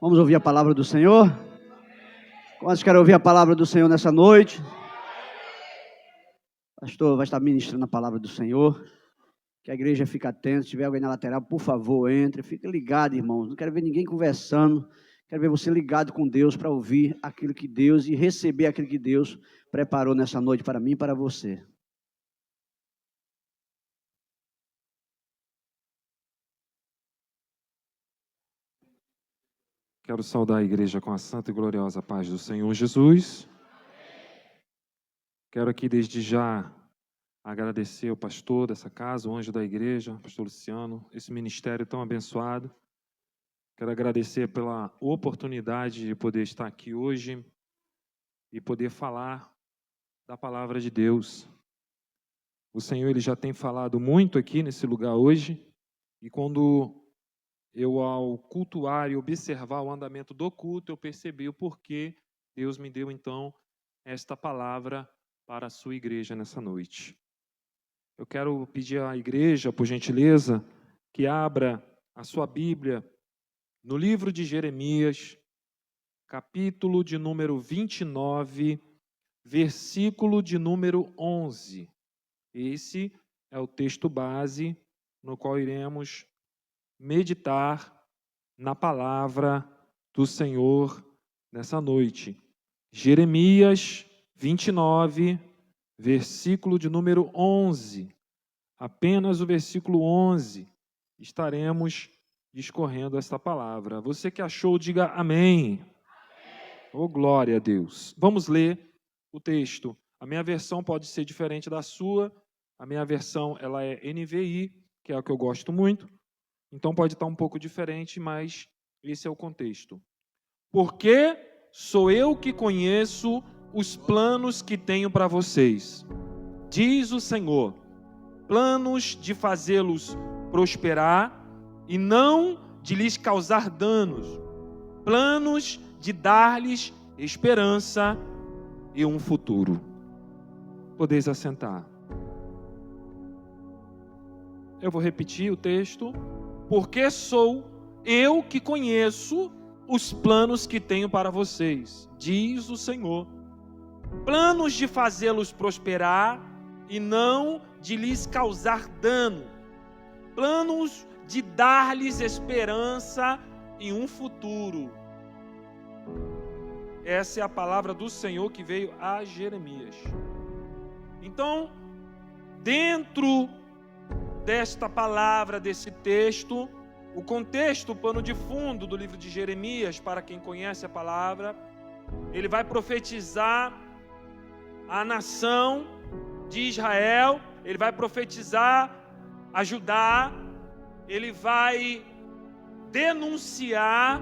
Vamos ouvir a palavra do Senhor? Quantos querem ouvir a palavra do Senhor nessa noite? O pastor vai estar ministrando a palavra do Senhor. Que a igreja fique atenta. Se tiver alguém na lateral, por favor, entre. Fique ligado, irmãos. Não quero ver ninguém conversando. Quero ver você ligado com Deus para ouvir aquilo que Deus e receber aquilo que Deus preparou nessa noite para mim e para você. Quero saudar a igreja com a santa e gloriosa paz do Senhor Jesus. Quero aqui desde já agradecer ao pastor dessa casa, o anjo da igreja, o pastor Luciano, esse ministério tão abençoado. Quero agradecer pela oportunidade de poder estar aqui hoje e poder falar da palavra de Deus. O Senhor ele já tem falado muito aqui nesse lugar hoje, e quando eu, ao cultuar e observar o andamento do culto, eu percebi o porquê Deus me deu, então, esta palavra para a sua igreja nessa noite. Eu quero pedir à igreja, por gentileza, que abra a sua Bíblia no livro de Jeremias, capítulo de número 29, versículo de número 11. Esse é o texto base no qual iremos meditar na palavra do Senhor nessa noite. Jeremias 29, versículo de número 11. Apenas o versículo 11 estaremos discorrendo esta palavra. Você que achou, diga amém. Oh, glória a Deus. Vamos ler o texto. A minha versão pode ser diferente da sua. A minha versão ela é NVI, que é a que eu gosto muito. Então pode estar um pouco diferente, mas esse é o contexto. Porque sou eu que conheço os planos que tenho para vocês, diz o Senhor, planos de fazê-los prosperar e não de lhes causar danos, planos de dar-lhes esperança e um futuro. Podeis assentar. Eu vou repetir o texto. Porque sou eu que conheço os planos que tenho para vocês, diz o Senhor. Planos de fazê-los prosperar e não de lhes causar dano. Planos de dar-lhes esperança e um futuro. Essa é a palavra do Senhor que veio a Jeremias. Então, dentro desta palavra, desse texto, o contexto, o pano de fundo do livro de Jeremias, para quem conhece a palavra, ele vai profetizar a nação de Israel, ele vai profetizar a Judá, ele vai denunciar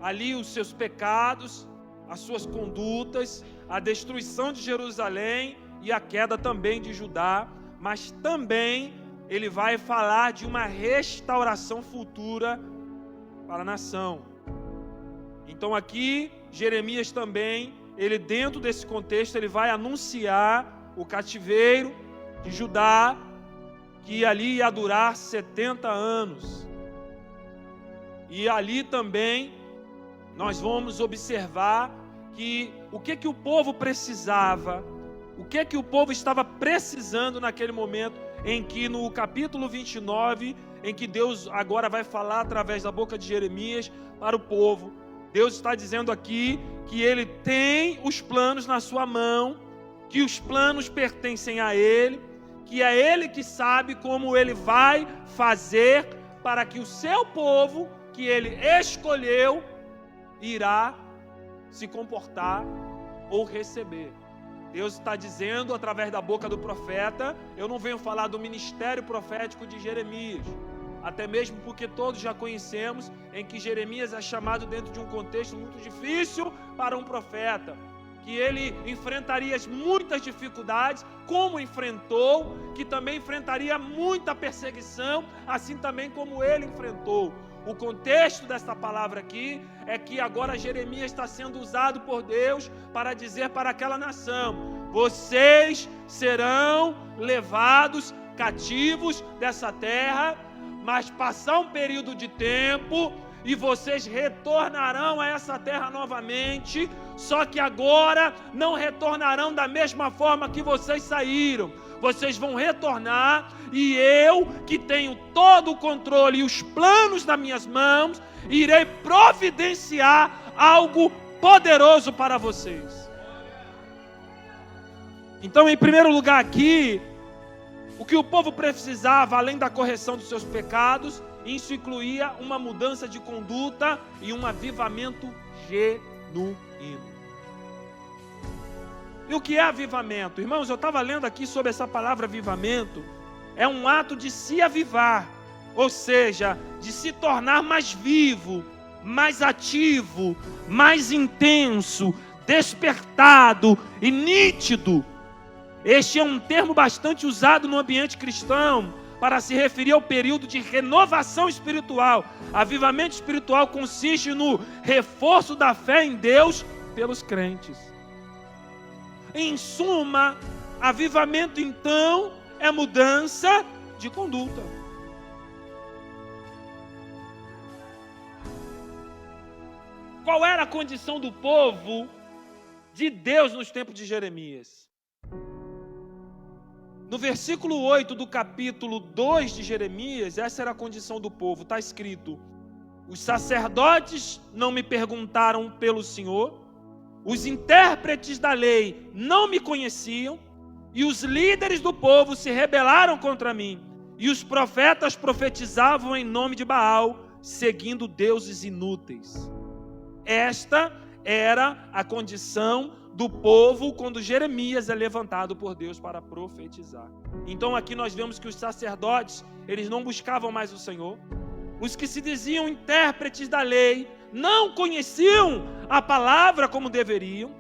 ali os seus pecados, as suas condutas, a destruição de Jerusalém e a queda também de Judá. Mas também ele vai falar de uma restauração futura para a nação. Então aqui, Jeremias também, ele dentro desse contexto, ele vai anunciar o cativeiro de Judá, que ali ia durar 70 anos. E ali também, nós vamos observar que o que o povo precisava, o que o povo estava precisando naquele momento, em que no capítulo 29, em que Deus agora vai falar através da boca de Jeremias para o povo. Deus está dizendo aqui que Ele tem os planos na sua mão, que os planos pertencem a Ele, que é Ele que sabe como Ele vai fazer para que o seu povo, que Ele escolheu, irá se comportar ou receber. Deus está dizendo através da boca do profeta. Eu não venho falar do ministério profético de Jeremias, até mesmo porque todos já conhecemos em que Jeremias é chamado dentro de um contexto muito difícil para um profeta, que ele enfrentaria muitas dificuldades, como enfrentou, que também enfrentaria muita perseguição, assim também como ele enfrentou. O contexto desta palavra aqui é que agora Jeremias está sendo usado por Deus para dizer para aquela nação: vocês serão levados cativos dessa terra, mas passar um período de tempo, e vocês retornarão a essa terra novamente, só que agora não retornarão da mesma forma que vocês saíram. Vocês vão retornar e eu, que tenho todo o controle e os planos nas minhas mãos, irei providenciar algo poderoso para vocês. Então, em primeiro lugar aqui, o que o povo precisava, além da correção dos seus pecados, isso incluía uma mudança de conduta e um avivamento genuíno. E o que é avivamento? Irmãos, eu estava lendo aqui sobre essa palavra avivamento. É um ato de se avivar, ou seja, de se tornar mais vivo, mais ativo, mais intenso, despertado e nítido. Este é um termo bastante usado no ambiente cristão para se referir ao período de renovação espiritual. Avivamento espiritual consiste no reforço da fé em Deus pelos crentes. Em suma, avivamento então é mudança de conduta. Qual era a condição do povo de Deus nos tempos de Jeremias? No versículo 8 do capítulo 2 de Jeremias, essa era a condição do povo. Está escrito: os sacerdotes não me perguntaram pelo Senhor, os intérpretes da lei não me conheciam, e os líderes do povo se rebelaram contra mim, e os profetas profetizavam em nome de Baal, seguindo deuses inúteis. Esta era a condição do povo quando Jeremias é levantado por Deus para profetizar. Então aqui nós vemos que os sacerdotes, eles não buscavam mais o Senhor. Os que se diziam intérpretes da lei não conheciam a palavra como deveriam.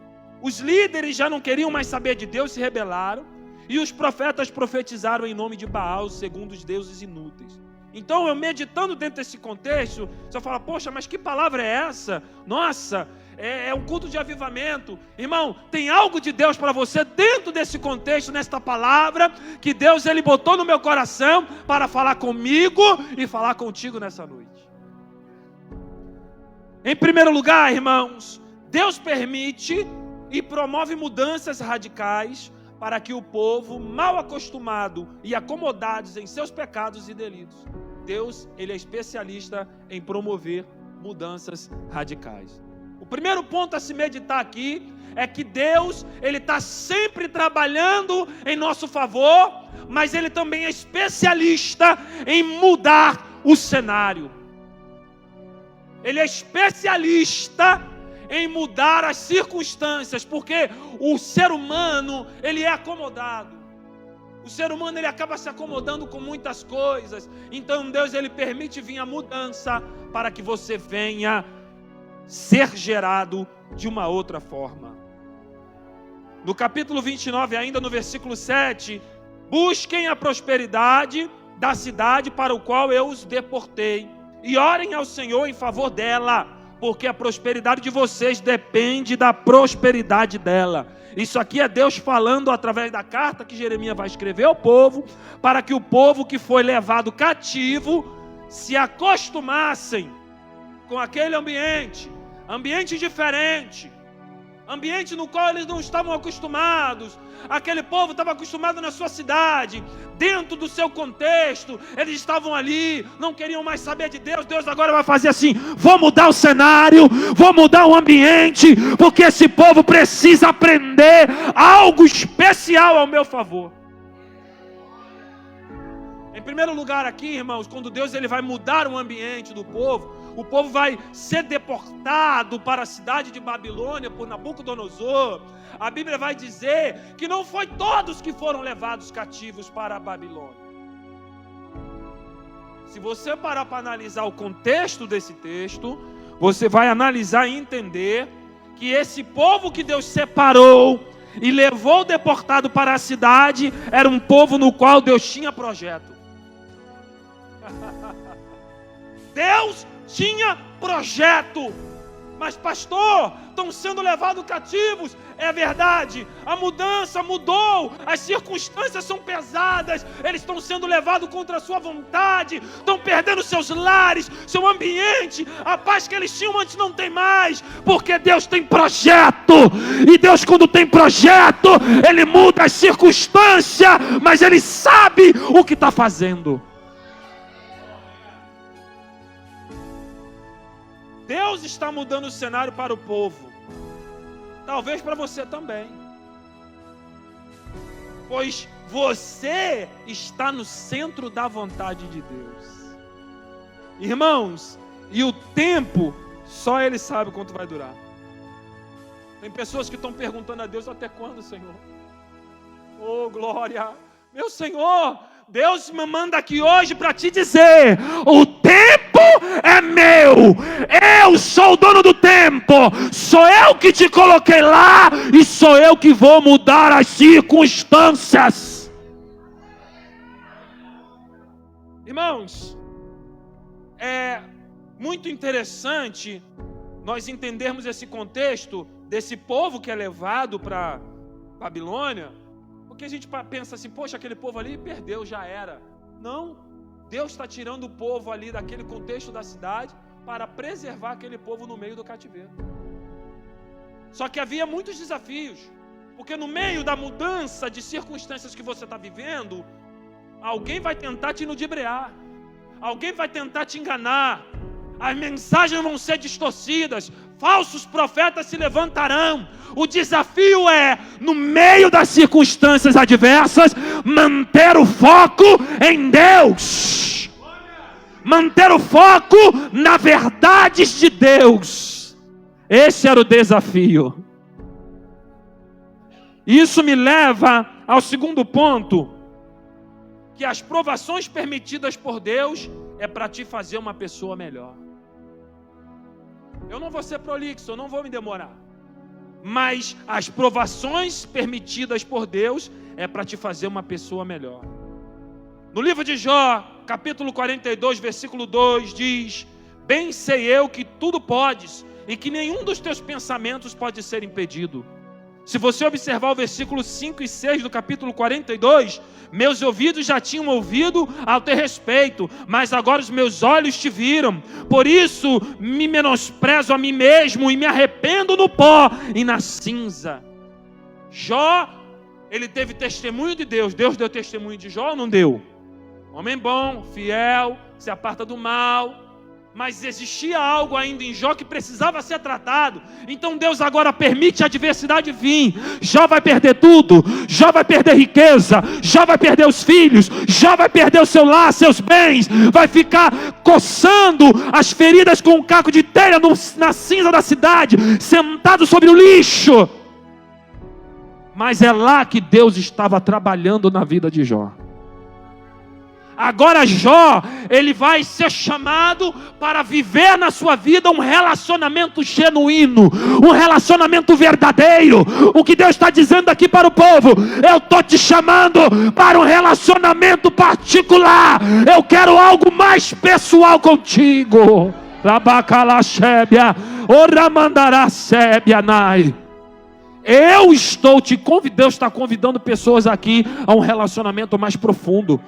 Os líderes já não queriam mais saber de Deus, se rebelaram. E os profetas profetizaram em nome de Baal, segundo os deuses inúteis. Então eu meditando dentro desse contexto, você fala: poxa, mas que palavra é essa? Nossa, é um culto de avivamento. Irmão, tem algo de Deus para você dentro desse contexto, nesta palavra, que Deus ele botou no meu coração para falar comigo e falar contigo nessa noite. Em primeiro lugar, irmãos, Deus permite e promove mudanças radicais para que o povo, mal acostumado e acomodados em seus pecados e delitos, Deus ele é especialista em promover mudanças radicais. O primeiro ponto a se meditar aqui é que Deus ele está sempre trabalhando em nosso favor, mas ele também é especialista em mudar o cenário. Ele é especialista em mudar as circunstâncias, porque o ser humano ele é acomodado. O ser humano ele acaba se acomodando com muitas coisas. Então Deus ele permite vir a mudança para que você venha ser gerado de uma outra forma. No capítulo 29, ainda no versículo 7, busquem a prosperidade da cidade para o qual eu os deportei, e orem ao Senhor em favor dela, porque a prosperidade de vocês depende da prosperidade dela. Isso aqui é Deus falando através da carta que Jeremias vai escrever ao povo, para que o povo que foi levado cativo se acostumassem com aquele ambiente diferente, ambiente no qual eles não estavam acostumados. Aquele povo estava acostumado na sua cidade, dentro do seu contexto, eles estavam ali, não queriam mais saber de Deus. Deus agora vai fazer assim: vou mudar o cenário, vou mudar o ambiente, porque esse povo precisa aprender algo especial ao meu favor. Em primeiro lugar aqui, irmãos, quando Deus ele vai mudar o ambiente do povo, o povo vai ser deportado para a cidade de Babilônia por Nabucodonosor. A Bíblia vai dizer que não foi todos que foram levados cativos para a Babilônia. Se você parar para analisar o contexto desse texto, você vai analisar e entender que esse povo que Deus separou e levou deportado para a cidade era um povo no qual Deus tinha projeto. Deus tinha projeto. Mas pastor, estão sendo levados cativos. É verdade, a mudança mudou, as circunstâncias são pesadas, eles estão sendo levados contra a sua vontade, estão perdendo seus lares, seu ambiente, a paz que eles tinham antes não tem mais, porque Deus tem projeto, e Deus, quando tem projeto, Ele muda as circunstâncias, mas Ele sabe o que está fazendo. Deus está mudando o cenário para o povo. Talvez para você também. Pois você está no centro da vontade de Deus. Irmãos, e o tempo, só Ele sabe quanto vai durar. Tem pessoas que estão perguntando a Deus: até quando, Senhor? Oh, glória! Meu Senhor, Deus me manda aqui hoje para te dizer: o tempo é meu, eu sou o dono do tempo, sou eu que te coloquei lá e sou eu que vou mudar as circunstâncias. Irmãos, é muito interessante nós entendermos esse contexto desse povo que é levado para Babilônia. Porque a gente pensa assim: poxa, aquele povo ali perdeu, já era. Não, Deus está tirando o povo ali daquele contexto da cidade para preservar aquele povo no meio do cativeiro. Só que havia muitos desafios, porque no meio da mudança de circunstâncias que você está vivendo, alguém vai tentar te ludibriar, alguém vai tentar te enganar, as mensagens vão ser distorcidas, falsos profetas se levantarão. O desafio é, no meio das circunstâncias adversas, manter o foco em Deus, manter o foco na verdades de Deus. Esse era o desafio. Isso me leva ao segundo ponto, que as provações permitidas por Deus é para te fazer uma pessoa melhor. Eu não vou ser prolixo, eu não vou me demorar. Mas as provações permitidas por Deus é para te fazer uma pessoa melhor. No livro de Jó, capítulo 42, versículo 2, diz: bem sei eu que tudo podes, e que nenhum dos teus pensamentos pode ser impedido. Se você observar o versículo 5 e 6 do capítulo 42, meus ouvidos já tinham ouvido ao teu respeito, mas agora os meus olhos te viram. Por isso me menosprezo a mim mesmo e me arrependo no pó e na cinza. Jó, ele teve testemunho de Deus. Deus deu testemunho de Jó ou não deu? Homem bom, fiel, se aparta do mal. Mas existia algo ainda em Jó que precisava ser tratado. Então Deus agora permite a adversidade vir. Jó vai perder tudo. Jó vai perder riqueza. Jó vai perder os filhos. Jó vai perder o seu lar, seus bens. Vai ficar coçando as feridas com um caco de telha na cinza da cidade, sentado sobre o lixo. Mas é lá que Deus estava trabalhando na vida de Jó. Agora Jó, ele vai ser chamado para viver na sua vida um relacionamento genuíno, um relacionamento verdadeiro. O que Deus está dizendo aqui para o povo: eu estou te chamando para um relacionamento particular, eu quero algo mais pessoal contigo. Eu estou te convidando, Deus está convidando pessoas aqui a um relacionamento mais profundo.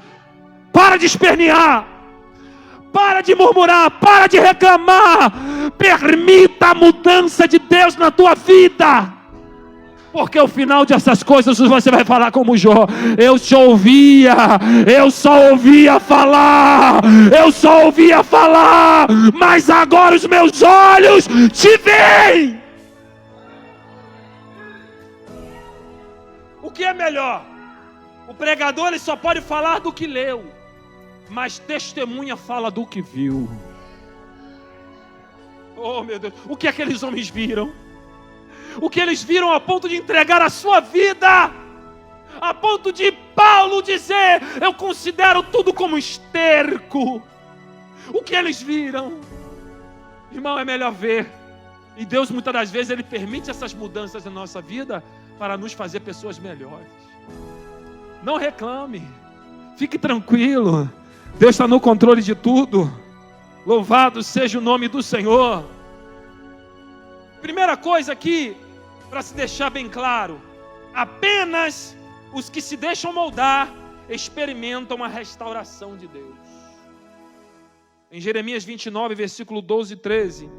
Para de espernear, para de murmurar, para de reclamar. Permita a mudança de Deus na tua vida, porque ao final dessas coisas você vai falar como Jó: eu só ouvia falar, mas agora os meus olhos te veem. O que é melhor? O pregador, ele só pode falar do que leu, mas testemunha fala do que viu. Oh meu Deus, o que aqueles homens viram? O que eles viram a ponto de entregar a sua vida, a ponto de Paulo dizer: eu considero tudo como esterco. O que eles viram? Irmão, é melhor ver. E Deus muitas das vezes Ele permite essas mudanças na nossa vida para nos fazer pessoas melhores. Não reclame, fique tranquilo, Deus está no controle de tudo. Louvado seja o nome do Senhor. Primeira coisa aqui, para se deixar bem claro, apenas os que se deixam moldar experimentam a restauração de Deus. Em Jeremias 29, versículo 12 e 13: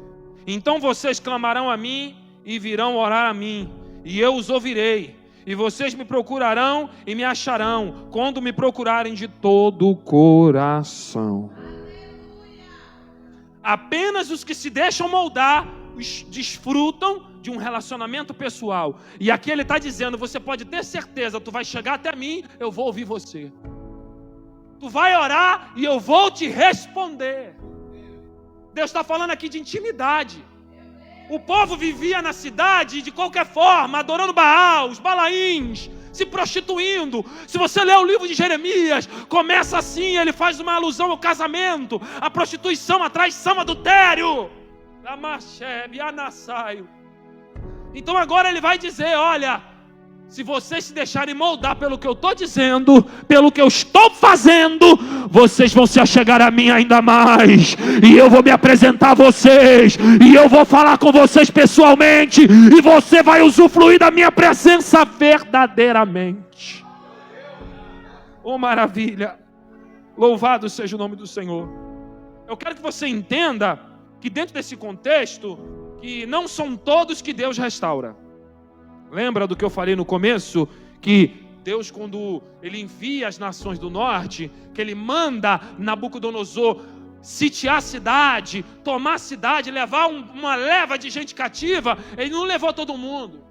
então vocês clamarão a mim e virão orar a mim, e eu os ouvirei, e vocês me procurarão e me acharão, quando me procurarem de todo o coração. Apenas os que se deixam moldar desfrutam de um relacionamento pessoal. E aqui ele está dizendo, você pode ter certeza, tu vai chegar até mim, eu vou ouvir você. Tu vai orar e eu vou te responder. Deus está falando aqui de intimidade. O povo vivia na cidade de qualquer forma, adorando Baal, os Balaíns, se prostituindo. Se você ler o livro de Jeremias, começa assim, ele faz uma alusão ao casamento, à prostituição, à traição, adultério. Então agora ele vai dizer, olha, se vocês se deixarem moldar pelo que eu estou dizendo, pelo que eu estou fazendo, vocês vão se achegar a mim ainda mais, e eu vou me apresentar a vocês, e eu vou falar com vocês pessoalmente, e você vai usufruir da minha presença verdadeiramente. Oh, maravilha! Louvado seja o nome do Senhor. Eu quero que você entenda que dentro desse contexto, que não são todos que Deus restaura. Lembra do que eu falei no começo? Que Deus, quando Ele envia as nações do norte, que Ele manda Nabucodonosor sitiar a cidade, tomar a cidade, levar uma leva de gente cativa, Ele não levou todo mundo.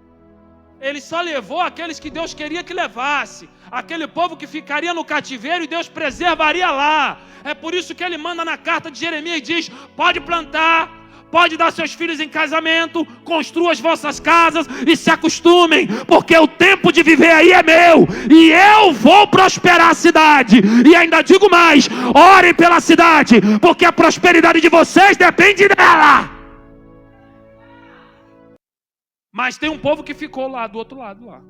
Ele só levou aqueles que Deus queria que levasse. Aquele povo que ficaria no cativeiro e Deus preservaria lá. É por isso que Ele manda na carta de Jeremias e diz, pode plantar, pode dar seus filhos em casamento, construam as vossas casas e se acostumem, porque o tempo de viver aí é meu, e eu vou prosperar a cidade. E ainda digo mais, orem pela cidade, porque a prosperidade de vocês depende dela. Mas tem um povo que ficou lá do outro lado lá.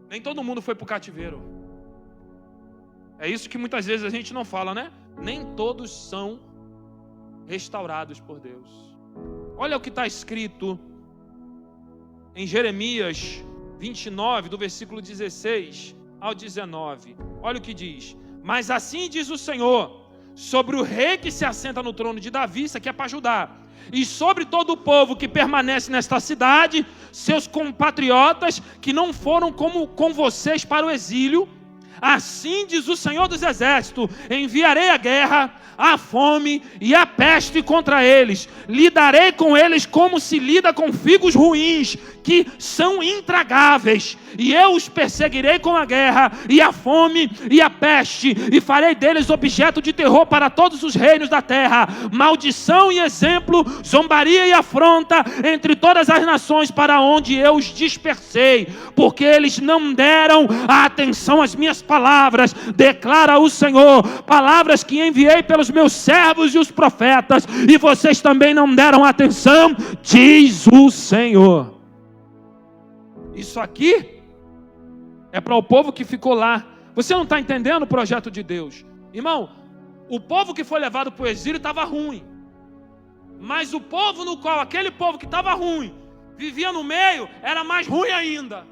Nem todo mundo foi para o cativeiro. É isso que muitas vezes a gente não fala, né? Nem todos são restaurados por Deus. Olha o que está escrito em Jeremias 29, do versículo 16 ao 19. Olha o que diz. Mas assim diz o Senhor, sobre o rei que se assenta no trono de Davi, isso aqui é para Judá, e sobre todo o povo que permanece nesta cidade, seus compatriotas que não foram com vocês para o exílio, assim diz o Senhor dos Exércitos, enviarei a guerra, a fome e a peste contra eles, lidarei com eles como se lida com figos ruins, que são intragáveis, e eu os perseguirei com a guerra, e a fome e a peste, e farei deles objeto de terror para todos os reinos da terra, maldição e exemplo, zombaria e afronta entre todas as nações para onde eu os dispersei, porque eles não deram a atenção às minhas palavras, declara o Senhor, palavras que enviei pelos meus servos e os profetas, e vocês também não deram atenção, diz o Senhor. Isso aqui é para o povo que ficou lá. Você não está entendendo o projeto de Deus, irmão? O povo que foi levado para o exílio estava ruim, mas o povo no qual aquele povo que estava ruim vivia no meio era mais ruim ainda,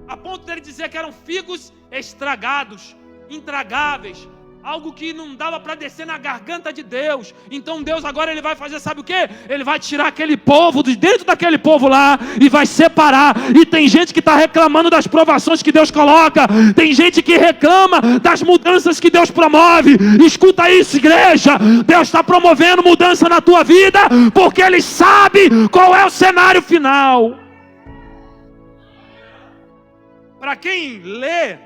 a ponto dele dizer que eram figos estragados, intragáveis, algo que não dava para descer na garganta de Deus. Então Deus agora ele vai fazer, sabe o que? Ele vai tirar aquele povo de dentro daquele povo lá e vai separar. E tem gente que está reclamando das provações que Deus coloca, tem gente que reclama das mudanças que Deus promove. Escuta isso, igreja, Deus está promovendo mudança na tua vida, porque Ele sabe qual é o cenário final. Para quem lê,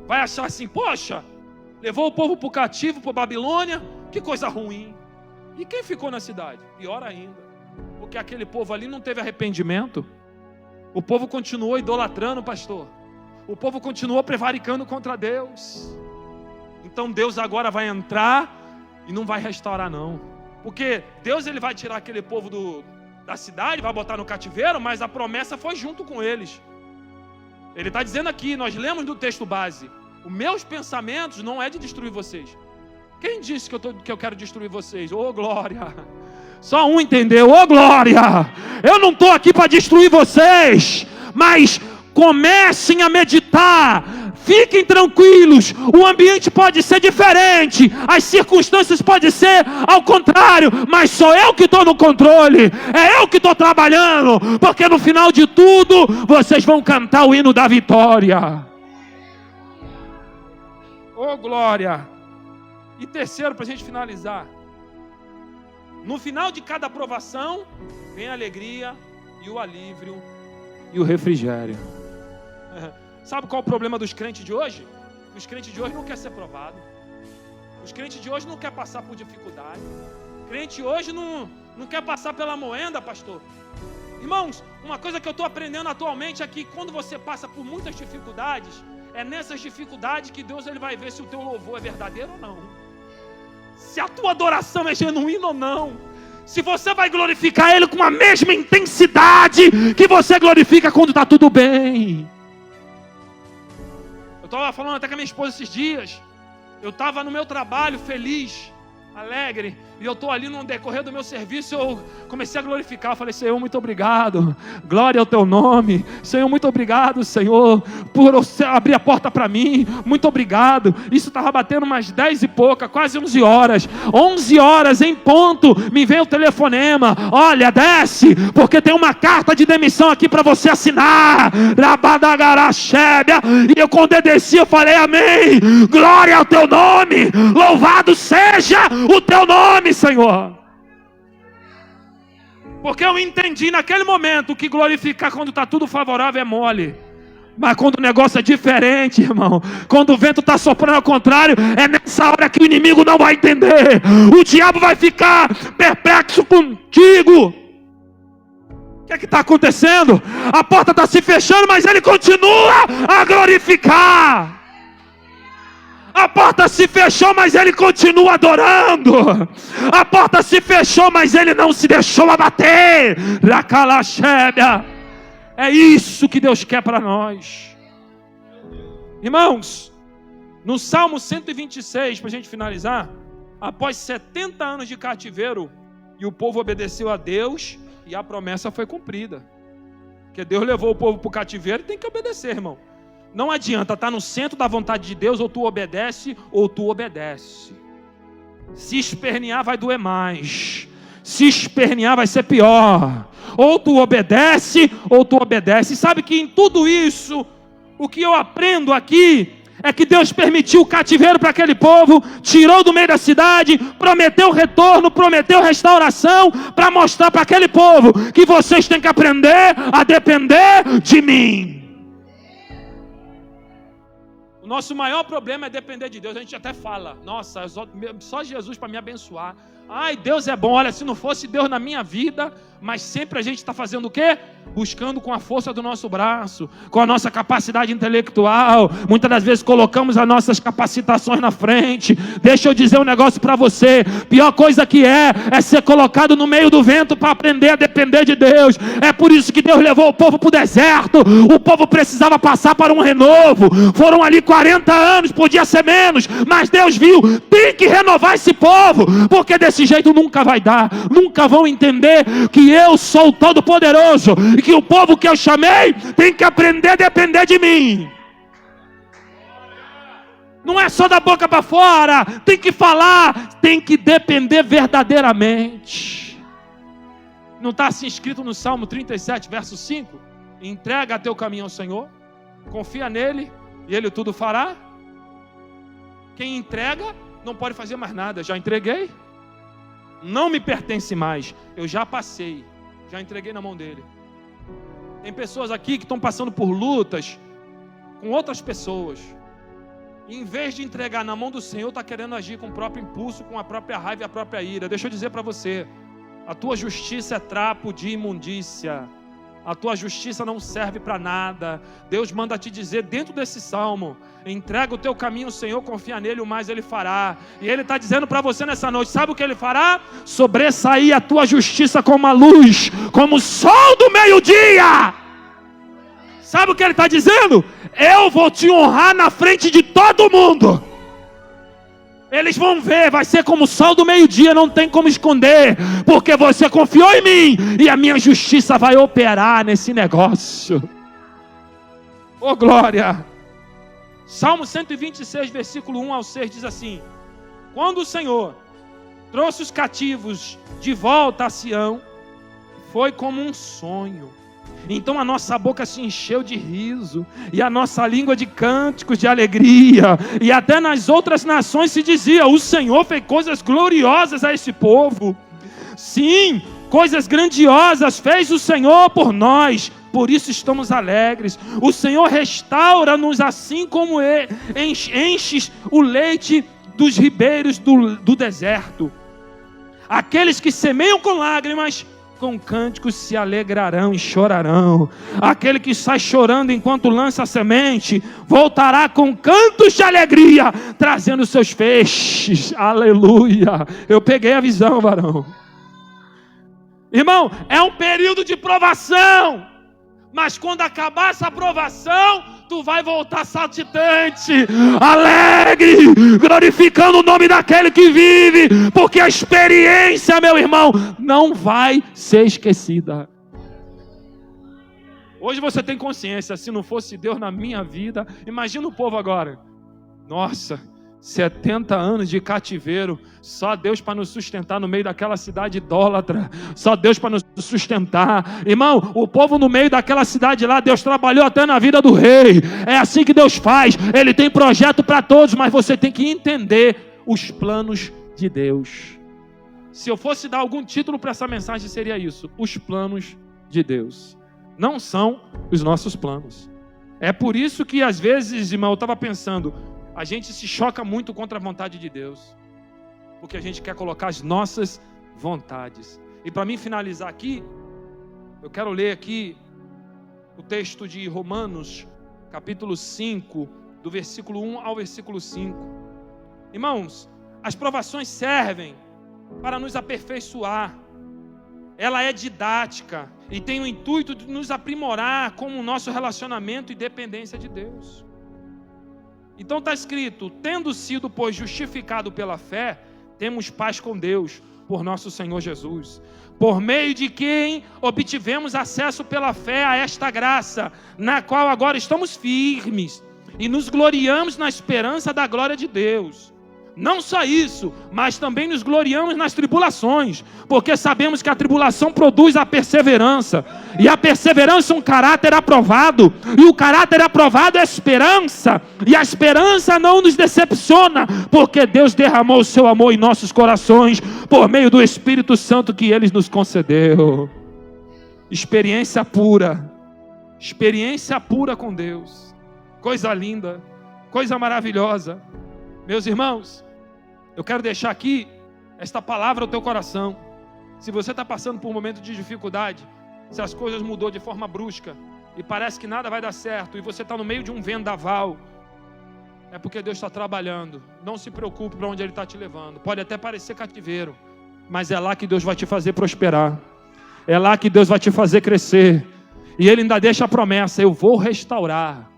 vai achar assim, poxa, levou o povo para o cativo, para a Babilônia, que coisa ruim. E quem ficou na cidade? Pior ainda, porque aquele povo ali não teve arrependimento. O povo continuou idolatrando, pastor. O povo continuou prevaricando contra Deus. Então Deus agora vai entrar e não vai restaurar não. Porque Deus ele vai tirar aquele povo da cidade, vai botar no cativeiro, mas a promessa foi junto com eles. Ele está dizendo aqui, nós lemos do texto base, os meus pensamentos não é de destruir vocês. Quem disse que eu quero destruir vocês? Oh, glória! Só um entendeu. Ô glória! Eu não estou aqui para destruir vocês, mas comecem a meditar. Fiquem tranquilos, o ambiente pode ser diferente, as circunstâncias podem ser ao contrário, mas sou eu que estou no controle, é eu que estou trabalhando, porque no final de tudo, vocês vão cantar o hino da vitória. Oh glória! E terceiro, para a gente finalizar, no final de cada aprovação, vem a alegria e o alívio e o refrigério. Sabe qual é o problema dos crentes de hoje? Os crentes de hoje não querem ser provados. Os crentes de hoje não querem passar por dificuldade. O crente hoje não quer passar pela moenda, pastor. Irmãos, uma coisa que eu estou aprendendo atualmente é que quando você passa por muitas dificuldades, é nessas dificuldades que Deus ele vai ver se o teu louvor é verdadeiro ou não. Se a tua adoração é genuína ou não. Se você vai glorificar Ele com a mesma intensidade que você glorifica quando está tudo bem. Eu estava falando até com a minha esposa esses dias. Eu estava no meu trabalho feliz, alegre, e eu estou ali no decorrer do meu serviço, eu comecei a glorificar, eu falei, Senhor, muito obrigado, glória ao teu nome, Senhor, muito obrigado, Senhor, por abrir a porta para mim, muito obrigado. Isso estava batendo umas 10 e pouca, quase 11 horas em ponto, me veio o telefonema, olha, desce, porque tem uma carta de demissão aqui para você assinar, e eu quando eu desci, eu falei, amém, glória ao teu nome, louvado seja o teu nome, Senhor. Porque eu entendi naquele momento que glorificar quando está tudo favorável é mole. Mas quando o negócio é diferente, irmão, quando o vento está soprando ao contrário, é nessa hora que o inimigo não vai entender. O diabo vai ficar perplexo contigo. O que é que está acontecendo? A porta está se fechando, mas ele continua a glorificar. A porta se fechou, mas ele continua adorando. A porta se fechou, mas ele não se deixou abater. É isso que Deus quer para nós. Irmãos, no Salmo 126, para a gente finalizar, após 70 anos de cativeiro, e o povo obedeceu a Deus, e a promessa foi cumprida. Porque Deus levou o povo para o cativeiro e tem que obedecer, irmão. Não adianta estar no centro da vontade de Deus, ou tu obedece, ou tu obedece. Se espernear vai doer mais. Se espernear vai ser pior. Ou tu obedece, ou tu obedece. E sabe que em tudo isso, o que eu aprendo aqui, é que Deus permitiu o cativeiro para aquele povo, tirou do meio da cidade, prometeu retorno, prometeu restauração, para mostrar para aquele povo, que vocês têm que aprender a depender de mim. O nosso maior problema é depender de Deus. A gente até fala, nossa, só Jesus para me abençoar. Ai, Deus é bom. Olha, se não fosse Deus na minha vida, mas sempre a gente está fazendo o quê? Buscando com a força do nosso braço, com a nossa capacidade intelectual. Muitas das vezes colocamos as nossas capacitações na frente. Deixa eu dizer um negócio para você. Pior coisa que é ser colocado no meio do vento para aprender a depender de Deus. É por isso que Deus levou o povo para o deserto. O povo precisava passar para um renovo. Foram ali 40 anos, podia ser menos, mas Deus viu, tem que renovar esse povo, porque desse jeito nunca vai dar. Nunca vão entender que eu sou o Todo-Poderoso e que o povo que eu chamei tem que aprender a depender de mim. Não é só da boca para fora, tem que falar, tem que depender verdadeiramente. Não está assim escrito no Salmo 37, verso 5? Entrega teu caminho ao Senhor, confia nele e ele tudo fará. Quem entrega não pode fazer mais nada. Já entreguei, não me pertence mais, eu já passei, já entreguei na mão dele. Tem pessoas aqui que estão passando por lutas com outras pessoas, e em vez de entregar na mão do Senhor, está querendo agir com o próprio impulso, com a própria raiva e a própria ira. Deixa eu dizer para você, a tua justiça é trapo de imundícia. A tua justiça não serve para nada. Deus manda te dizer dentro desse salmo: entrega o teu caminho ao Senhor, confia nele, o mais ele fará. E ele está dizendo para você nessa noite, sabe o que ele fará? Sobressair a tua justiça como a luz, como o sol do meio-dia. Sabe o que ele está dizendo? Eu vou te honrar na frente de todo mundo. Eles vão ver, vai ser como o sol do meio-dia, não tem como esconder, porque você confiou em mim, e a minha justiça vai operar nesse negócio. Oh glória! Salmo 126, versículo 1 ao 6 diz assim: quando o Senhor trouxe os cativos de volta a Sião, foi como um sonho. Então a nossa boca se encheu de riso, e a nossa língua de cânticos de alegria, e até nas outras nações se dizia: o Senhor fez coisas gloriosas a esse povo. Sim, coisas grandiosas fez o Senhor por nós, por isso estamos alegres. O Senhor restaura-nos assim como enches o leite dos ribeiros do deserto. Aqueles que semeiam com lágrimas, com cânticos se alegrarão e chorarão. Aquele que sai chorando enquanto lança a semente, voltará com cantos de alegria, trazendo seus feixes. Aleluia! Eu peguei a visão, varão. Irmão, é um período de provação, mas quando acabar essa provação, tu vai voltar saltitante, alegre, glorificando o nome daquele que vive, porque a experiência, meu irmão, não vai ser esquecida. Hoje você tem consciência, se não fosse Deus na minha vida, imagina o povo agora. Nossa, 70 anos de cativeiro, só Deus para nos sustentar no meio daquela cidade idólatra, só Deus para nos sustentar. Irmão, o povo no meio daquela cidade lá, Deus trabalhou até na vida do rei. É assim que Deus faz, Ele tem projeto para todos, mas você tem que entender os planos de Deus. Se eu fosse dar algum título para essa mensagem, seria isso: os planos de Deus não são os nossos planos. É por isso que às vezes, irmão, eu estava pensando, a gente se choca muito contra a vontade de Deus, porque a gente quer colocar as nossas vontades. E para mim finalizar aqui, eu quero ler aqui o texto de Romanos, capítulo 5, do versículo 1 ao versículo 5. Irmãos, as provações servem para nos aperfeiçoar. Ela é didática e tem o intuito de nos aprimorar como o nosso relacionamento e dependência de Deus. Então está escrito: tendo sido, pois, justificado pela fé, temos paz com Deus, por nosso Senhor Jesus, por meio de quem obtivemos acesso pela fé a esta graça, na qual agora estamos firmes, e nos gloriamos na esperança da glória de Deus. Não só isso, mas também nos gloriamos nas tribulações, porque sabemos que a tribulação produz a perseverança, e a perseverança um caráter aprovado, e o caráter aprovado é a esperança, e a esperança não nos decepciona, porque Deus derramou o seu amor em nossos corações, por meio do Espírito Santo que Ele nos concedeu. Experiência pura com Deus, coisa linda, coisa maravilhosa. Meus irmãos, eu quero deixar aqui esta palavra ao teu coração. Se você está passando por um momento de dificuldade, se as coisas mudou de forma brusca e parece que nada vai dar certo, e você está no meio de um vendaval, é porque Deus está trabalhando. Não se preocupe para onde Ele está te levando. Pode até parecer cativeiro, mas é lá que Deus vai te fazer prosperar, é lá que Deus vai te fazer crescer. E Ele ainda deixa a promessa: eu vou restaurar.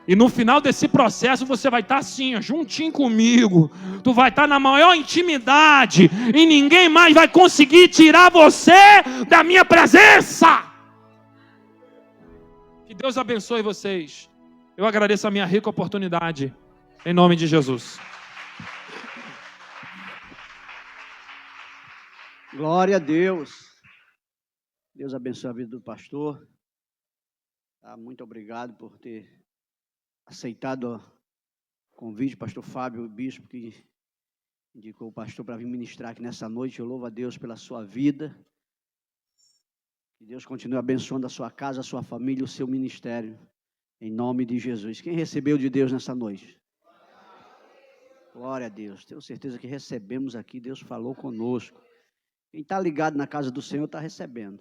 E no final desse processo você vai estar assim, juntinho comigo. Tu vai estar na maior intimidade, e ninguém mais vai conseguir tirar você da minha presença. Que Deus abençoe vocês. Eu agradeço a minha rica oportunidade, em nome de Jesus. Glória a Deus. Deus abençoe a vida do pastor. Muito obrigado por ter aceitado o convite, pastor Fábio, o bispo que indicou o pastor para vir ministrar aqui nessa noite. Eu louvo a Deus pela sua vida. Que Deus continue abençoando a sua casa, a sua família, o seu ministério, em nome de Jesus. Quem recebeu de Deus nessa noite? Glória a Deus. Tenho certeza que recebemos aqui, Deus falou conosco. Quem está ligado na casa do Senhor está recebendo.